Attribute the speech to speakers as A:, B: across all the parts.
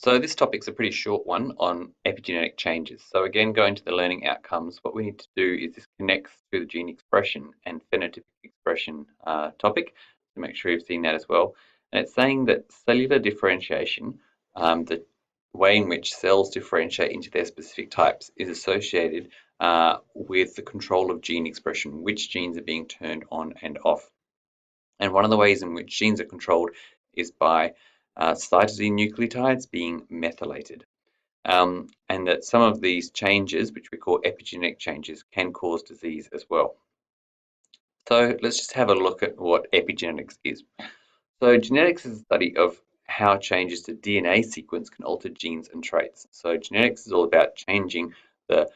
A: So this topic's a pretty short one on epigenetic changes. So again, going to the learning outcomes, what we need to do is this connects to the gene expression and phenotypic expression topic, to make sure you've seen that as well. And it's saying that cellular differentiation, the way in which cells differentiate into their specific types, is associated with the control of gene expression, which genes are being turned on and off. And one of the ways in which genes are controlled is by cytosine nucleotides being methylated. And that some of these changes, which we call epigenetic changes, can cause disease as well. So let's just have a look at what epigenetics is. So genetics is a study of how changes to DNA sequence can alter genes and traits. So genetics is all about changing the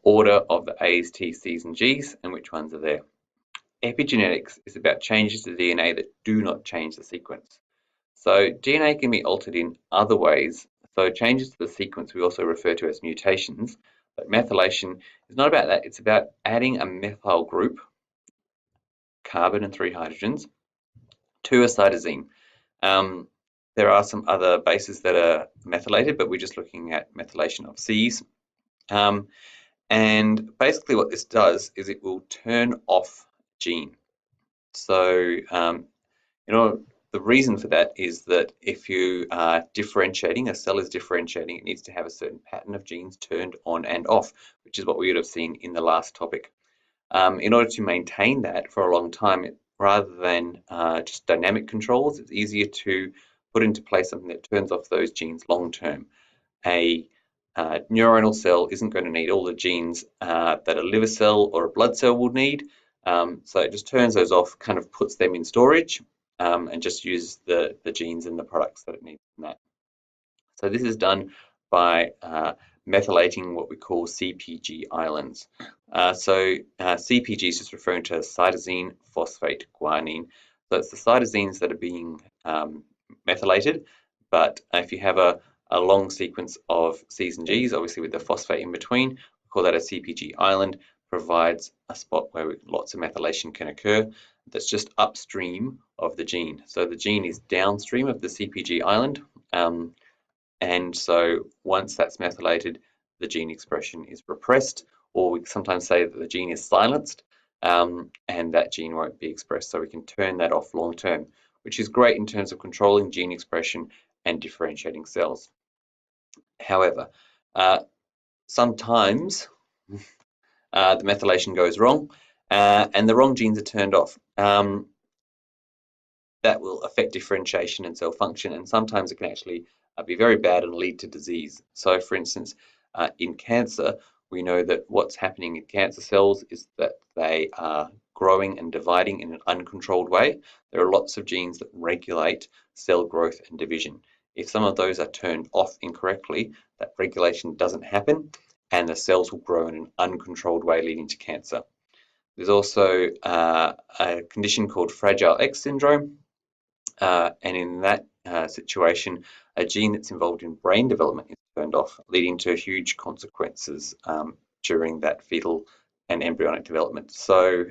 A: order of the A's, T's, C's, and G's and which ones are there. Epigenetics is about changes to DNA that do not change the sequence. So DNA can be altered in other ways. So changes to the sequence we also refer to as mutations, but methylation is not about that. It's about adding a methyl group, carbon and 3 hydrogens, to a cytosine. There are some other bases that are methylated, but we're just looking at methylation of C's. And basically what this does is it will turn off gene. So, the reason for that is that if you are differentiating, a cell is differentiating, it needs to have a certain pattern of genes turned on and off, which is what we would have seen in the last topic. In order to maintain that for a long time, rather than just dynamic controls, it's easier to put into place something that turns off those genes long term. A neuronal cell isn't going to need all the genes that a liver cell or a blood cell would need. So it just turns those off, kind of puts them in storage, and just uses the genes and the products that it needs from that. So this is done by methylating what we call CPG islands. CPG is just referring to cytosine phosphate guanine. So it's the cytosines that are being methylated, but if you have a long sequence of C's and G's, obviously with the phosphate in between, we call that a CPG island, provides a spot where lots of methylation can occur that's just upstream of the gene. So the gene is downstream of the CPG island, and so once that's methylated, the gene expression is repressed, or we sometimes say that the gene is silenced, and that gene won't be expressed. So we can turn that off long term, which is great in terms of controlling gene expression and differentiating cells. However, sometimes the methylation goes wrong, and the wrong genes are turned off. That will affect differentiation and cell function, and sometimes it can actually be very bad and lead to disease. So, for instance, in cancer, we know that what's happening in cancer cells is that they are growing and dividing in an uncontrolled way. There are lots of genes that regulate cell growth and division. If some of those are turned off incorrectly, that regulation doesn't happen, and the cells will grow in an uncontrolled way, leading to cancer. There's also a condition called Fragile X syndrome, and in that situation, a gene that's involved in brain development is turned off, leading to huge consequences during that fetal and embryonic development. So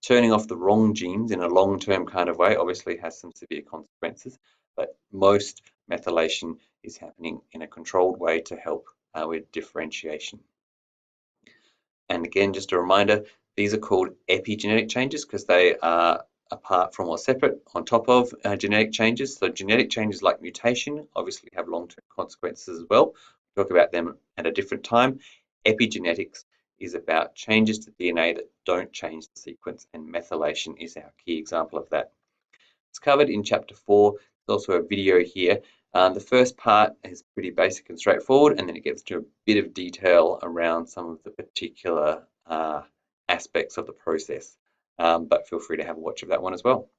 A: turning off the wrong genes in a long-term kind of way obviously has some severe consequences, but most methylation is happening in a controlled way to help with differentiation. And again, just a reminder, these are called epigenetic changes because they are apart from or separate on top of genetic changes. So genetic changes like mutation obviously have long-term consequences as well. We'll talk about them at a different time. Epigenetics is about changes to DNA that don't change the sequence, and methylation is our key example of that. It's covered in chapter 4. There's also a video here. The first part is pretty basic and straightforward, and then it gets to a bit of detail around some of the particular aspects of the process. But feel free to have a watch of that one as well.